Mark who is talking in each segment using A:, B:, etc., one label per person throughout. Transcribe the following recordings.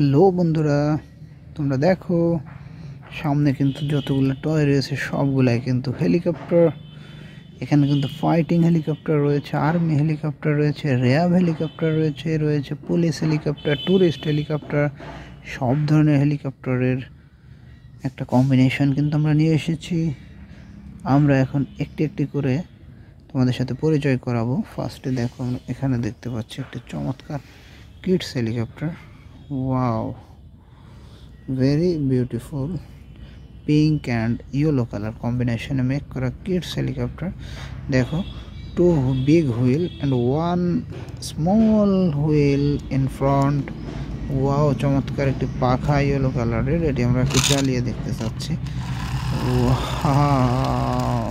A: Hello বন্ধুরা, তোমরা দেখো সামনে কিন্তু যতগুলো টয় রয়েছে সবগুলাই কিন্তু হেলিকপ্টার। এখানে কিন্তু ফাইটিং হেলিকপ্টার রয়েছে, আর্মি হেলিকপ্টার রয়েছে, র্যাব হেলিকপ্টার রয়েছে পুলিশ হেলিকপ্টার, ট্যুরিস্ট হেলিকপ্টার, সব ধরনের হেলিকপ্টারের একটা কম্বিনেশন কিন্তু আমরা নিয়ে এসেছি। আমরা এখন একটি একটি করে তোমাদের সাথে পরিচয় করাবো। ফার্স্টে দেখো, আমরা এখানে দেখতে পাচ্ছি একটি চমৎকার kids helicopter. Wow, very beautiful pink and yellow color combination make kora kids helicopter. देखो, 2 big wheel and 1 small wheel in front. Wow, চমৎকার একটি পাখা ইয়েলো কালারের, এটি আমরা একটু চালিয়ে দেখতে চাচ্ছি। Wow,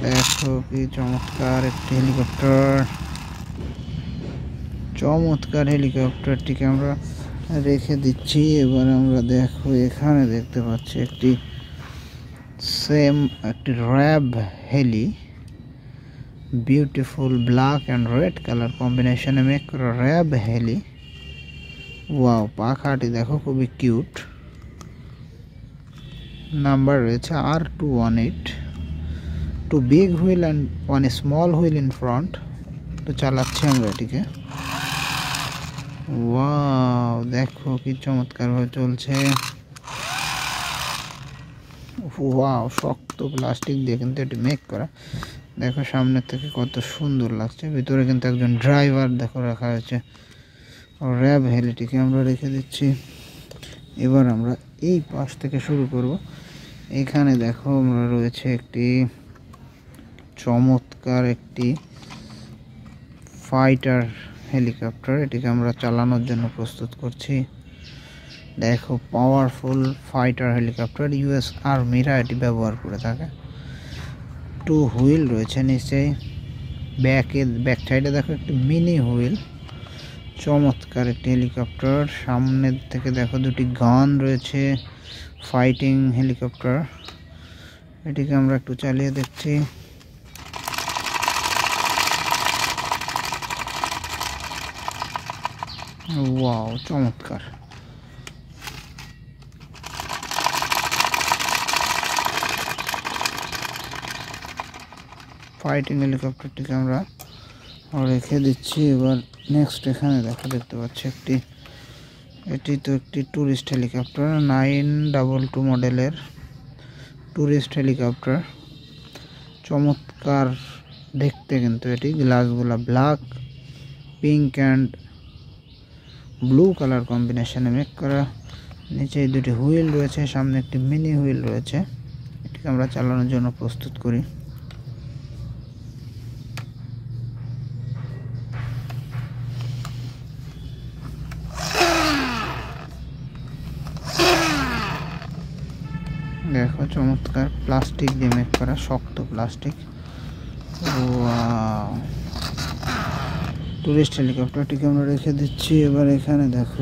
A: দেখো কি চমৎকার একটি হেলিকপ্টার। চমৎকার হেলিকপ্টারটিকে আমরা রেখে দিচ্ছি। এবার আমরা দেখো, এখানে দেখতে পাচ্ছি একটি র্যাব হেলি, beautiful black and red colour কম্বিনেশনে মেক করা র্যাব হেলি। ওয়াও, পাখাটি দেখো খুবই কিউট। নাম্বার রয়েছে R218, 2 big wheel and 1 small wheel in front. তো চালাচ্ছি আমরা এটিকে। ওয়াও, দেখো কি চমৎকার ভাবে চলছে। ওয়াও, শক্ত প্লাস্টিক দিয়ে কিন্তু এটি মেক করা। দেখো সামনের থেকে কত সুন্দর লাগছে। ভিতরে কিন্তু একজন ড্রাইভার দেখো রাখা হয়েছে। র্যাব হেলিটিকে আমরা রেখে দিচ্ছি। এবার আমরা এই পাশ থেকে শুরু করব। এখানে দেখো আমরা রয়েছে একটি চমৎকার একটি ফাইটার হেলিকপ্টার। এটিকে আমরা চালানোর জন্য প্রস্তুত করছি। দেখো, পাওয়ারফুল ফাইটার হেলিকপ্টার, ইউএস আর্মিরা এটি ব্যবহার করে থাকে। 2 হুইল রয়েছে নিচেই, ব্যাক সাইডে দেখো একটি মিনি হুইল। চমৎকার একটি হেলিকপ্টার। সামনের থেকে দেখো 2টি গান রয়েছে, ফাইটিং হেলিকপ্টার। এটিকে আমরা একটু চালিয়ে দেখছি। ওয়াও, চমৎকার। ফাইটিং হেলিকপ্টারটিকে আমরা রেখে দিচ্ছি। এবার নেক্সট এখানে দেখতে পাচ্ছি এটি তো একটি ট্যুরিস্ট হেলিকপ্টার, 922 মডেলের ট্যুরিস্ট হেলিকপ্টার। চমৎকার দেখতে কিন্তু এটি, গ্লাসগুলা black, pink and blue colour কম্বিনেশনে মেক করা। নিচে 2টি হুইল রয়েছে, সামনে একটি মিনি হুইল রয়েছে। এটিকে আমরা চালানোর জন্য প্রস্তুত করি। দেখো, চমৎকার প্লাস্টিক দিয়ে মেক করা, শক্ত প্লাস্টিক। ওয়াও, টুরিস্ট হেলিকপ্টারটিকে আমরা রেখে দিচ্ছি। এবার এখানে দেখো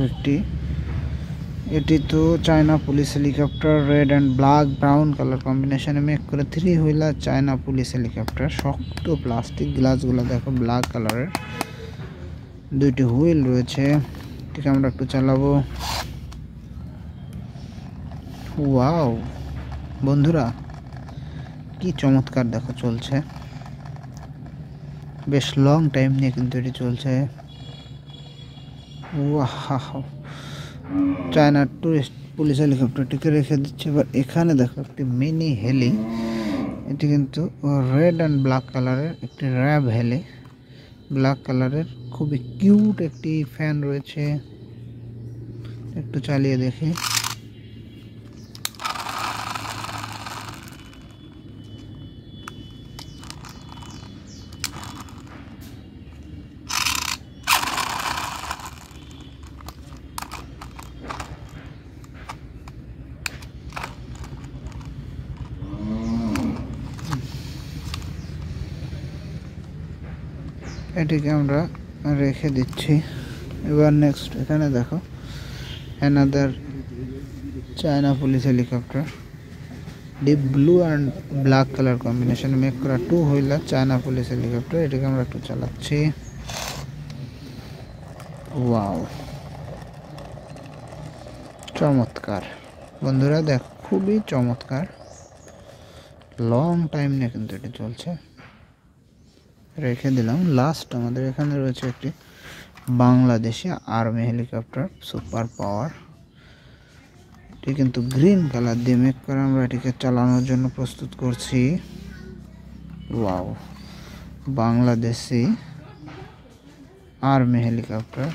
A: এটি তো China police helicopter, red and black brown colour কম্বিনেশনে মেক করে 3 হুইলার চায়না পুলিশ হেলিকপ্টার। শক্ত প্লাস্টিক, গ্লাসগুলো দেখো ব্ল্যাক কালারের। 2টি হুইল রয়েছে, এটিকে আমরা একটু চালাবো। ওয়াও বন্ধুরা, কি চমৎকার দেখো চলছে। বেশ লং টাইম নিয়ে কিন্তু এটি চলছে। ওয়াও, চায়না টুরিস্ট পুলিশ হেলিকপ্টারটিকে রেখে দিচ্ছে। এবার এখানে দেখো একটি মিনি হেলি, এটি কিন্তু রেড অ্যান্ড ব্ল্যাক কালারের একটি র্যাব হেলি। ব্ল্যাক কালারের খুবই কিউট একটি ফ্যান রয়েছে, একটু চালিয়ে দেখি। এটিকে আমরা রেখে দিচ্ছি। এবার নেক্সট এখানে দেখো another China police helicopter, deep blue and black colour combination make করা 2 হুইলার চায়না পুলিশ হেলিকপ্টার। এটিকে আমরা একটু চালাচ্ছি। ওয়াও, চমৎকার বন্ধুরা, দেখো খুবই চমৎকার, লং টাইম নিয়ে কিন্তু এটা চলছে। রেখে দিলাম। লাস্ট আমাদের এখানে রয়েছে একটি Bangladeshi army helicopter super power. এটি কিন্তু গ্রিন কালার দিয়ে মেক করে আমরা এটিকে চালানোর জন্য প্রস্তুত করছি। Wow, Bangladeshi army helicopter.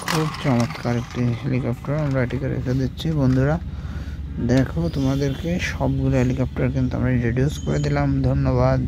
A: খুব চমৎকার একটি হেলিকপ্টার, আমরা এটিকে রেখে দিচ্ছি। বন্ধুরা দেখো, তোমাদেরকে সবগুলো হেলিকপ্টার কিন্তু আমরা ইন্ট্রোডিউস করে দিলাম। ধন্যবাদ।